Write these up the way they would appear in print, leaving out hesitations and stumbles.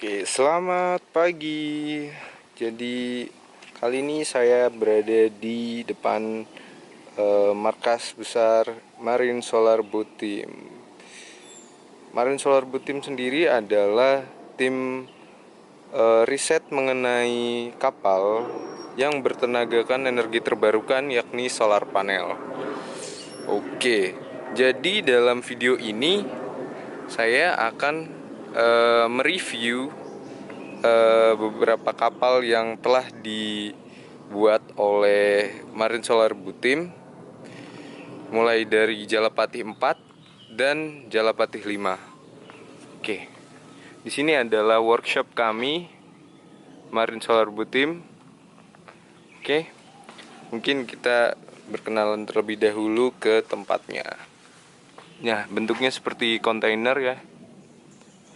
Oke, selamat pagi. Jadi kali ini saya berada di depan markas besar Marine Solar Boat Team. Marine Solar Boat Team sendiri adalah tim riset mengenai kapal yang bertenagakan energi terbarukan, yakni solar panel. Oke, jadi dalam video ini saya akan mereview beberapa kapal yang telah dibuat oleh Marine Solar Boat Team, mulai dari Jalapatih 4 dan Jalapatih 5. Oke. Di sini adalah workshop kami Marine Solar Boat Team. Oke. Mungkin kita berkenalan terlebih dahulu ke tempatnya. Nah, bentuknya seperti kontainer ya.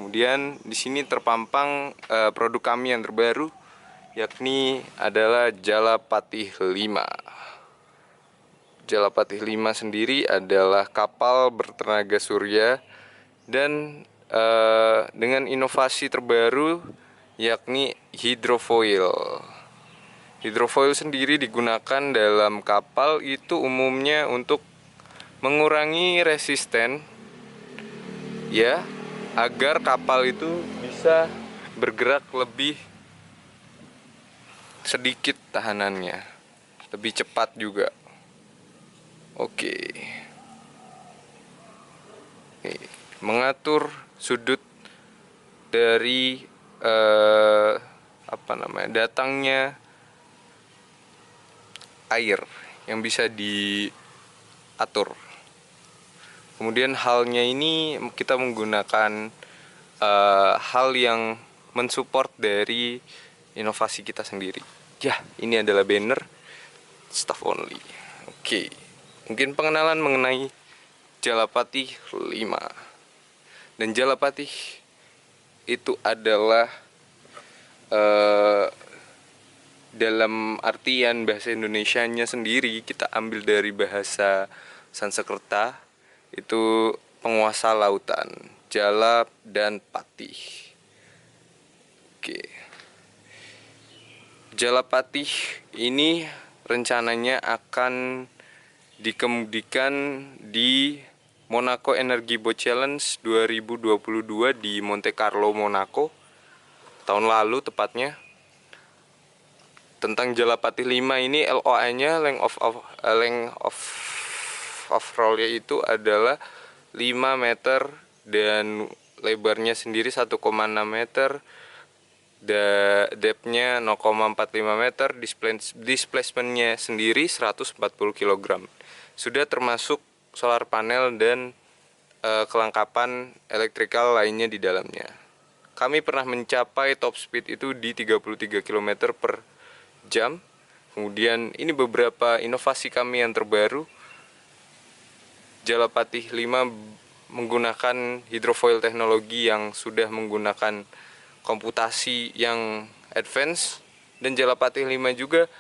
Kemudian di sini terpampang produk kami yang terbaru, yakni adalah Jalapatih 5. Jalapatih 5 sendiri adalah kapal bertenaga surya dan dengan inovasi terbaru, yakni hidrofoil. Hidrofoil sendiri digunakan dalam kapal itu umumnya untuk mengurangi resisten, ya, agar kapal itu bisa bergerak lebih sedikit tahanannya, lebih cepat juga. Oke. Mengatur sudut dari datangnya air yang bisa diatur. Kemudian halnya ini kita menggunakan hal yang mensupport dari inovasi kita sendiri. Ya, ini adalah banner staff only. Oke. Mungkin pengenalan mengenai Jalapatih 5. Dan Jalapatih itu adalah dalam artian bahasa Indonesianya sendiri, kita ambil dari bahasa Sanskerta, itu penguasa lautan, Jala dan Patih. Oke. Jalapatih ini rencananya akan dikemudikan di Monaco Energy Boat Challenge 2022 di Monte Carlo, Monaco, tahun lalu tepatnya. Tentang Jalapatih 5 ini, LOA-nya length of roll-nya itu adalah 5 meter dan lebarnya sendiri 1,6 meter, depth-nya 0,45 meter, displacement-nya sendiri 140 kg. Sudah termasuk solar panel dan kelengkapan elektrikal lainnya di dalamnya. Kami pernah mencapai top speed itu di 33 km per jam. Kemudian ini beberapa inovasi kami yang terbaru. Jalapatih 5 menggunakan hidrofoil teknologi yang sudah menggunakan komputasi yang advance, dan Jalapatih 5 juga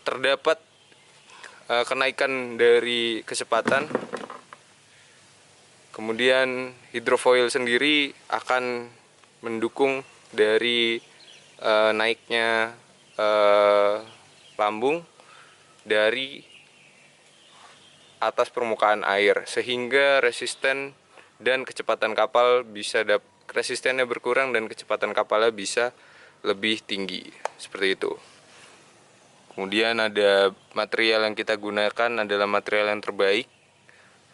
terdapat kenaikan dari kecepatan. Kemudian hidrofoil sendiri akan mendukung dari naiknya lambung dari atas permukaan air, sehingga resisten dan kecepatan kapal bisa resistennya berkurang dan kecepatan kapalnya bisa lebih tinggi, seperti itu. Kemudian ada material yang kita gunakan adalah material yang terbaik,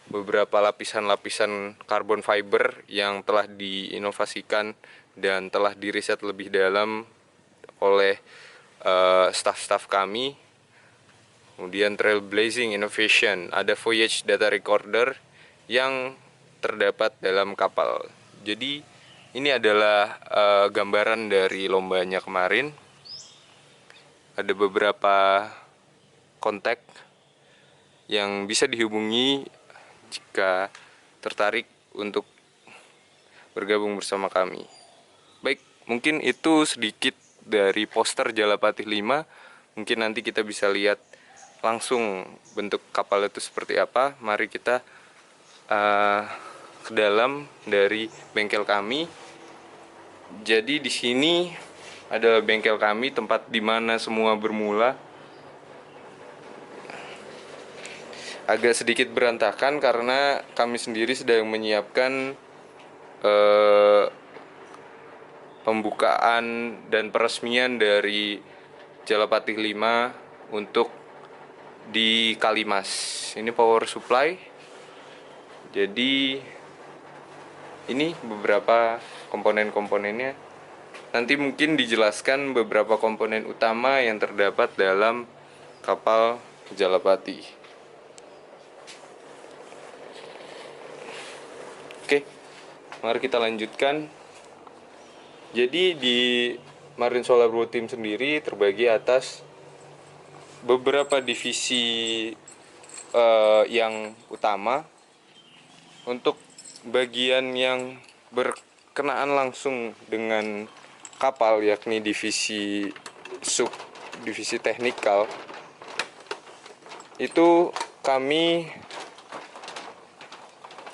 beberapa lapisan-lapisan carbon fiber yang telah diinovasikan dan telah diriset lebih dalam oleh staff-staff kami. Kemudian trailblazing innovation, ada voyage data recorder yang terdapat dalam kapal. Jadi ini adalah gambaran dari lombanya kemarin. Ada beberapa kontak yang bisa dihubungi jika tertarik untuk bergabung bersama kami. Baik, mungkin itu sedikit dari poster Jalapatih 5. Mungkin nanti kita bisa lihat langsung bentuk kapal itu seperti apa. Mari kita ke dalam dari bengkel kami. Jadi di sini adalah bengkel kami, tempat di mana semua bermula. Agak sedikit berantakan karena kami sendiri sedang menyiapkan eh, pembukaan dan peresmian dari Jalapati 5 untuk di Kalimas. Ini power supply. Jadi ini beberapa komponen-komponennya. Nanti mungkin dijelaskan beberapa komponen utama yang terdapat dalam kapal Jalapati. Oke, mari kita lanjutkan. Jadi di Marine Solar Blue Team sendiri terbagi atas beberapa divisi yang utama. Untuk bagian yang berkenaan langsung dengan kapal, yakni divisi divisi teknikal, itu kami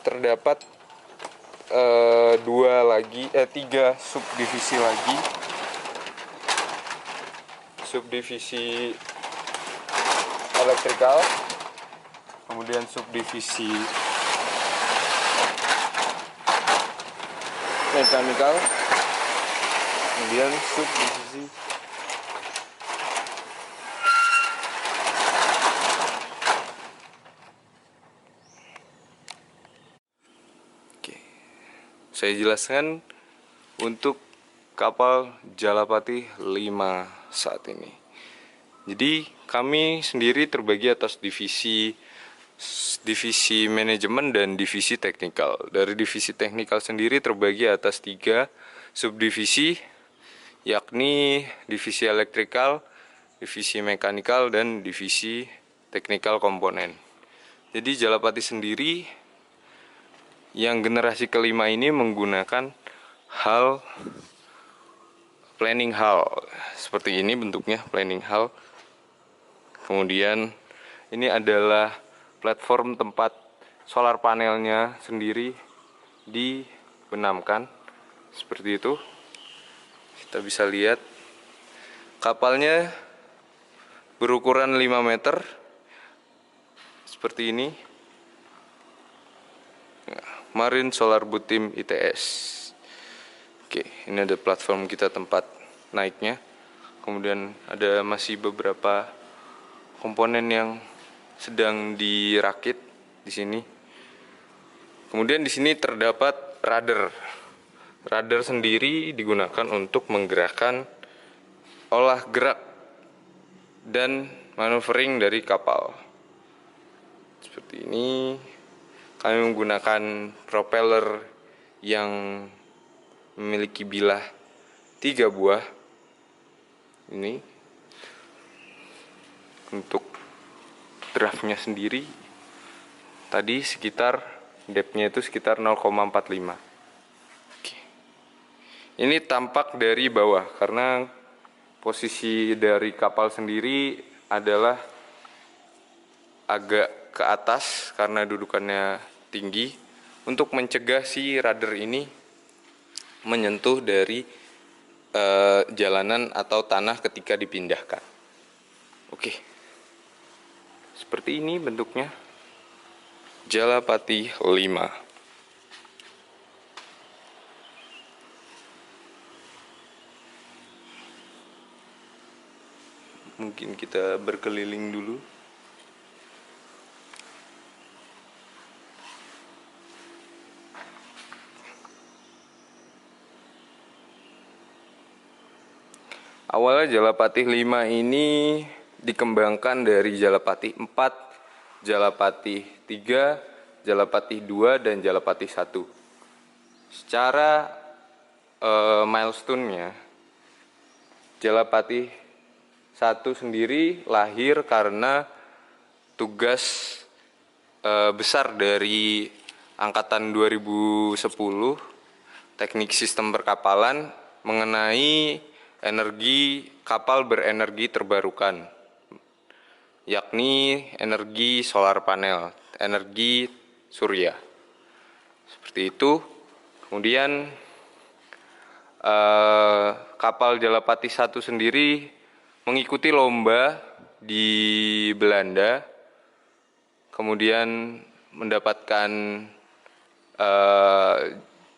terdapat tiga subdivisi lagi. Subdivisi elektrikal, kemudian subdivisi mekanikal, kemudian subdivisi saya jelaskan untuk kapal Jalapati 5 saat ini. Jadi kami sendiri terbagi atas divisi manajemen dan divisi teknikal. Dari divisi teknikal sendiri terbagi atas 3 subdivisi, yakni divisi elektrikal, divisi mekanikal, dan divisi teknikal komponen. Jadi Jalapati sendiri yang generasi kelima ini menggunakan planning hull seperti ini bentuknya, planning hull. Kemudian ini adalah platform tempat solar panelnya sendiri dibenamkan seperti itu. Kita bisa lihat kapalnya berukuran 5 meter seperti ini. Marine Solar Blue Team ITS. Oke, ini ada platform kita tempat naiknya. Kemudian ada masih beberapa komponen yang sedang dirakit di sini. Kemudian di sini terdapat rudder. Rudder sendiri digunakan untuk menggerakkan olah gerak dan maneuvering dari kapal. Seperti ini. Kami menggunakan propeller yang memiliki bilah 3 buah. Ini untuk draftnya sendiri tadi sekitar depthnya itu sekitar 0,45. Oke. Ini tampak dari bawah karena posisi dari kapal sendiri adalah agak ke atas karena dudukannya tinggi untuk mencegah si rudder ini menyentuh dari jalanan atau tanah ketika dipindahkan. Oke, seperti ini bentuknya Jalapati 5. Mungkin kita berkeliling dulu. Awalnya Jalapati 5 ini dikembangkan dari Jalapati 4, Jalapati 3, Jalapati 2, dan Jalapati 1. Secara milestone-nya, Jalapati 1 sendiri lahir karena tugas besar dari Angkatan 2010, Teknik Sistem Perkapalan, mengenai energi kapal berenergi terbarukan, yakni energi solar panel, energi surya. Seperti itu. Kemudian kapal Jalapati 1 sendiri mengikuti lomba di Belanda, kemudian mendapatkan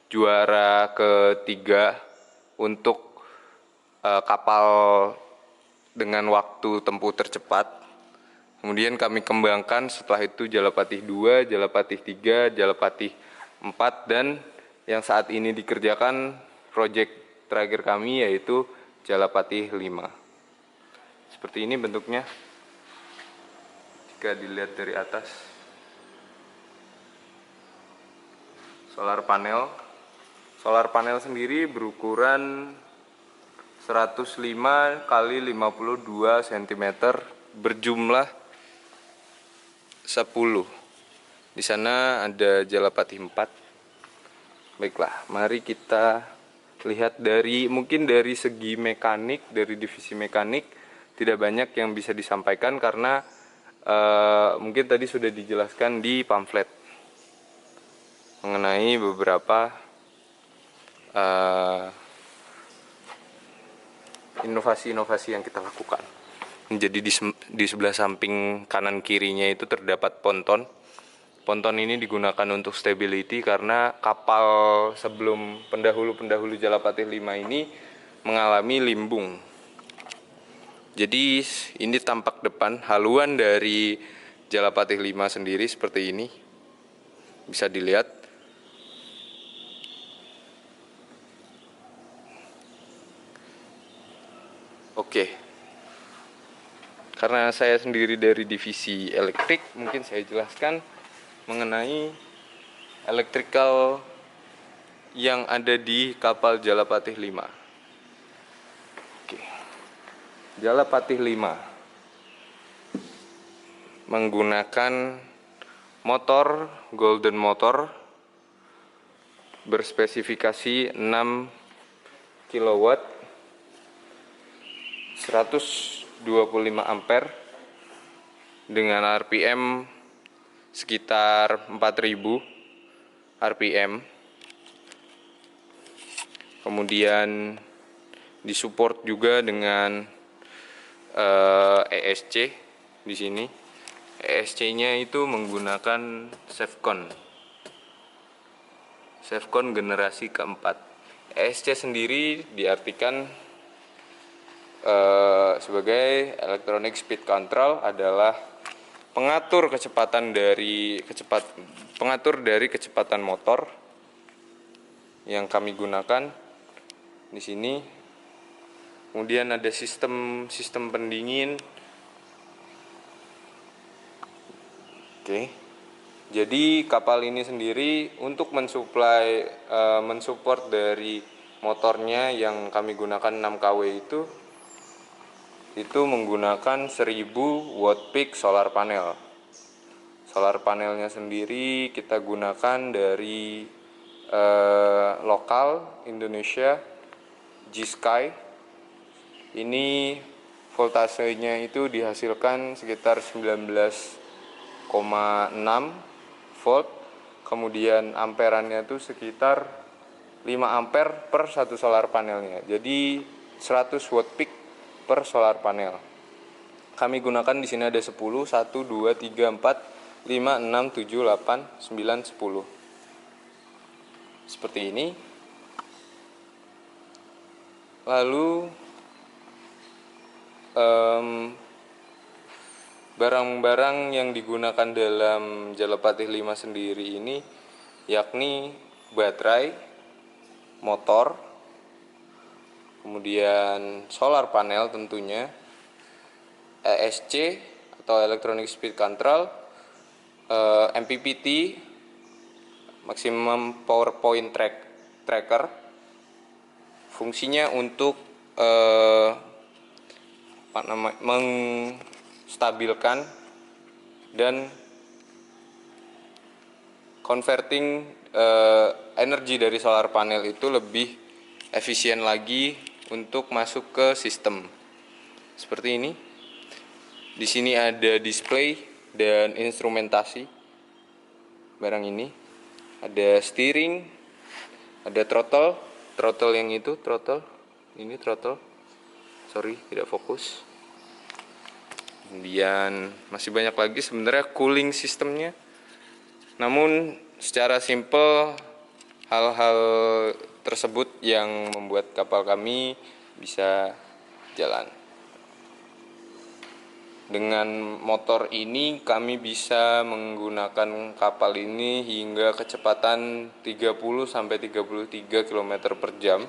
juara ketiga untuk kapal dengan waktu tempuh tercepat. Kemudian kami kembangkan setelah itu Jalapati 2, Jalapati 3, Jalapati 4, dan yang saat ini dikerjakan proyek terakhir kami yaitu Jalapati 5. Seperti ini bentuknya jika dilihat dari atas. Solar panel sendiri berukuran 105 kali 52 cm berjumlah 10. Di sana ada Jalapati 4. Baiklah, mari kita lihat mungkin dari segi mekanik, dari divisi mekanik tidak banyak yang bisa disampaikan karena mungkin tadi sudah dijelaskan di pamflet mengenai beberapa inovasi-inovasi yang kita lakukan. Jadi di sebelah samping kanan kirinya itu terdapat ponton. Ponton ini digunakan untuk stability karena kapal sebelum pendahulu Jalapati 5 ini mengalami limbung. Jadi ini tampak depan, haluan dari Jalapati 5 sendiri seperti ini. Bisa dilihat. Oke. Karena saya sendiri dari divisi elektrik, mungkin saya jelaskan mengenai elektrikal yang ada di kapal Jalapati 5. Oke. Jalapati 5 menggunakan motor Golden Motor berspesifikasi 6 kW 125 ampere dengan RPM sekitar 4000 RPM. Kemudian disupport juga dengan ESC di sini. ESC-nya itu menggunakan Sevcon generasi keempat. ESC sendiri diartikan sebagai electronic speed control, adalah pengatur dari kecepatan motor yang kami gunakan di sini. Kemudian ada sistem pendingin. Oke. Jadi kapal ini sendiri untuk mensupport dari motornya yang kami gunakan 6 kW itu menggunakan 1000 watt peak solar panel. Solar panelnya sendiri kita gunakan dari lokal Indonesia, G-Sky. Ini voltasenya itu dihasilkan sekitar 19,6 volt. Kemudian amperannya itu sekitar 5 ampere per satu solar panelnya. Jadi 100 watt peak per solar panel. Kami gunakan di sini ada 10, 1, 2, 3, 4, 5, 6, 7, 8, 9, 10. Seperti ini. Lalu barang-barang yang digunakan dalam Jalapati 5 sendiri ini yakni baterai, motor, kemudian solar panel tentunya, ESC atau Electronic Speed Control, MPPT, Maximum Power Point Tracker. Fungsinya untuk menstabilkan dan converting energi dari solar panel itu lebih efisien lagi untuk masuk ke sistem. Seperti ini. Di sini ada display dan instrumentasi barang ini. Ada steering, ada throttle, throttle yang itu, ini throttle, sorry tidak fokus. Kemudian masih banyak lagi sebenarnya cooling sistemnya, namun secara simple hal-hal tersebut yang membuat kapal kami bisa jalan. Dengan motor ini kami bisa menggunakan kapal ini hingga kecepatan 30-33 km per jam.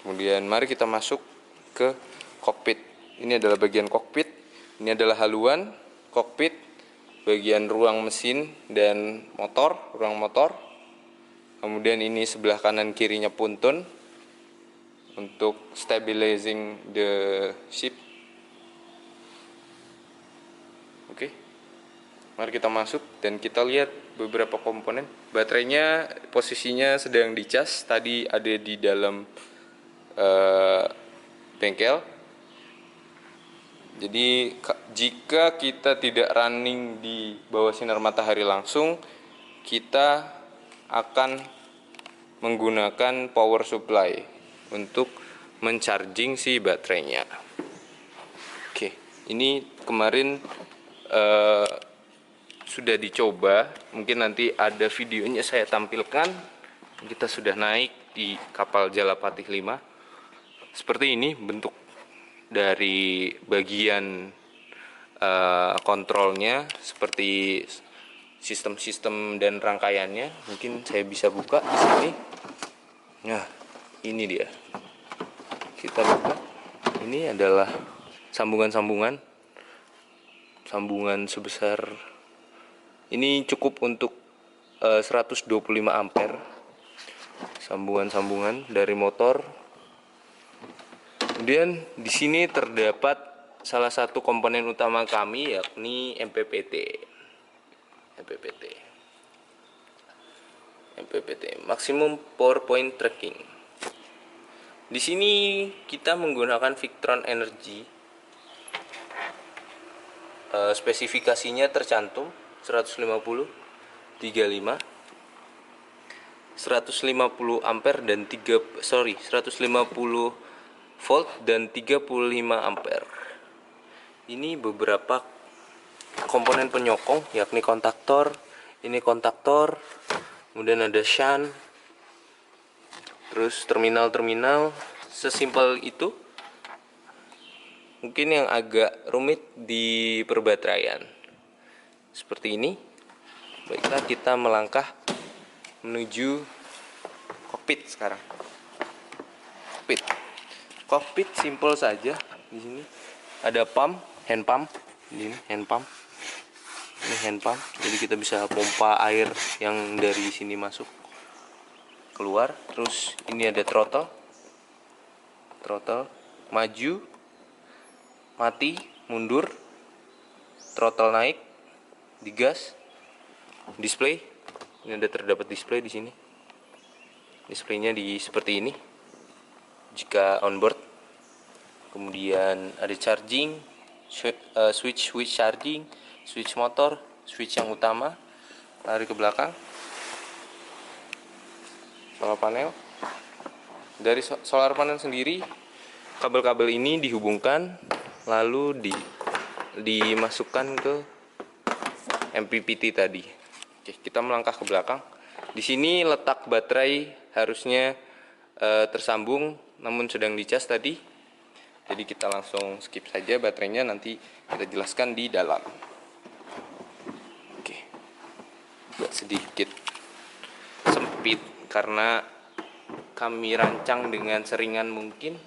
Kemudian mari kita masuk ke kokpit. Ini adalah bagian kokpit, ini adalah haluan kokpit, bagian ruang mesin dan motor, ruang motor. Kemudian ini sebelah kanan kirinya puntun untuk stabilizing the ship. Oke, mari kita masuk dan kita lihat beberapa komponen. Baterainya posisinya sedang dicas, tadi ada di dalam bengkel. Jadi jika kita tidak running di bawah sinar matahari langsung, kita akan menggunakan power supply untuk mencharging si baterainya. Oke, ini kemarin sudah dicoba, mungkin nanti ada videonya saya tampilkan. Kita sudah naik di kapal Jalapatih 5. Seperti ini bentuk dari bagian kontrolnya, seperti sistem-sistem dan rangkaiannya. Mungkin saya bisa buka di sini. Nah, ini dia. Kita buka. Ini adalah sambungan sebesar ini, cukup untuk 125 ampere. Sambungan dari motor. Kemudian di sini terdapat salah satu komponen utama kami, yakni MPPT, Maximum Power Point Tracking. Di sini kita menggunakan Victron Energy. Spesifikasinya tercantum 150, 35, 150 ampere dan 150 volt dan 35 ampere. Ini beberapa komponen penyokong, yakni kontaktor. Ini kontaktor, kemudian ada shunt, terus terminal. Sesimpel itu. Mungkin yang agak rumit di perbateraian seperti ini. Baiklah, kita melangkah menuju kokpit sekarang. Kokpit simple saja. Di sini ada hand pump. Ini hand pump. Jadi kita bisa pompa air yang dari sini masuk keluar. Terus ini ada throttle, maju, mati, mundur, throttle naik, digas, display. Ini ada terdapat display di sini. Displaynya seperti ini jika on board. Kemudian ada charging, switch charging, switch motor, switch yang utama. Lari ke belakang, solar panel. Dari solar panel sendiri, kabel-kabel ini dihubungkan lalu dimasukkan ke MPPT tadi. Oke, kita melangkah ke belakang. Di sini letak baterai harusnya tersambung, namun sedang dicas tadi. Jadi kita langsung skip saja baterainya, nanti kita jelaskan di dalam. Oke, agak sedikit sempit karena kami rancang dengan seringan mungkin.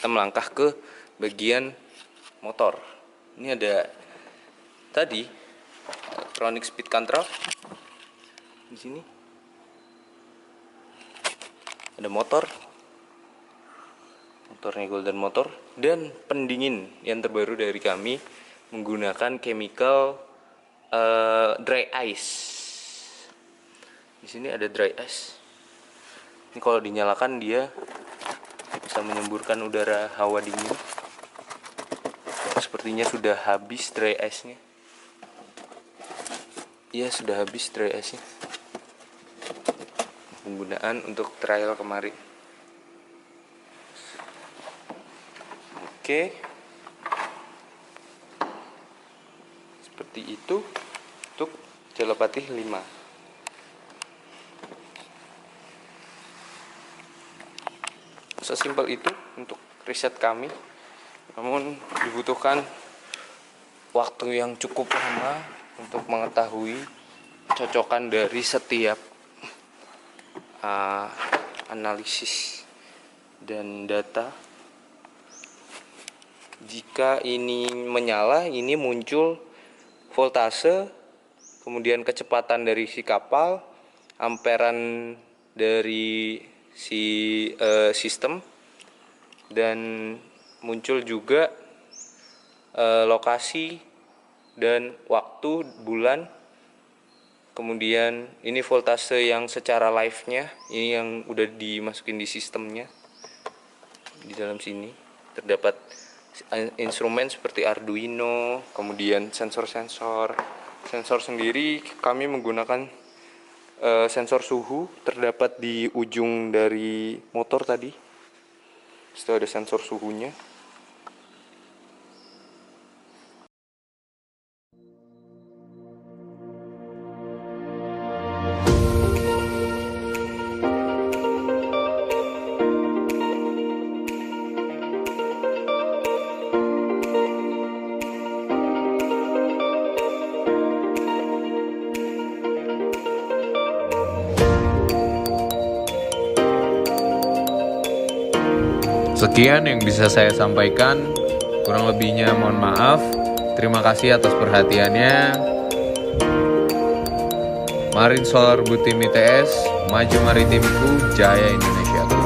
Kita melangkah ke bagian motor. Ini ada tadi electronic speed control. Di sini ada motornya Golden Motor, dan pendingin yang terbaru dari kami menggunakan chemical dry ice. Di sini ada dry ice. Ini kalau dinyalakan dia bisa atau menyemburkan udara hawa dingin. Sepertinya sudah habis dry ice-nya. Iya, sudah habis dry ice-nya. Penggunaan untuk trial kemarin. Oke. Seperti itu untuk Jalapati 5. Sesimpel itu untuk riset kami. Namun dibutuhkan waktu yang cukup lama untuk mengetahui cocokan dari setiap analisis dan data. Jika ini menyala, ini muncul voltase, kemudian kecepatan dari si kapal, amperan dari si sistem, dan muncul juga lokasi dan waktu bulan. Kemudian ini voltase yang secara live-nya, ini yang udah dimasukin di sistemnya. Di dalam sini terdapat instrumen seperti Arduino, kemudian sensor-sensor. Sensor sendiri kami menggunakan sensor suhu, terdapat di ujung dari motor tadi. Itu ada sensor suhunya. Sekian yang bisa saya sampaikan, kurang lebihnya mohon maaf. Terima kasih atas perhatiannya. Marin Solar Butim ITS, maju maritimku, jaya Indonesia.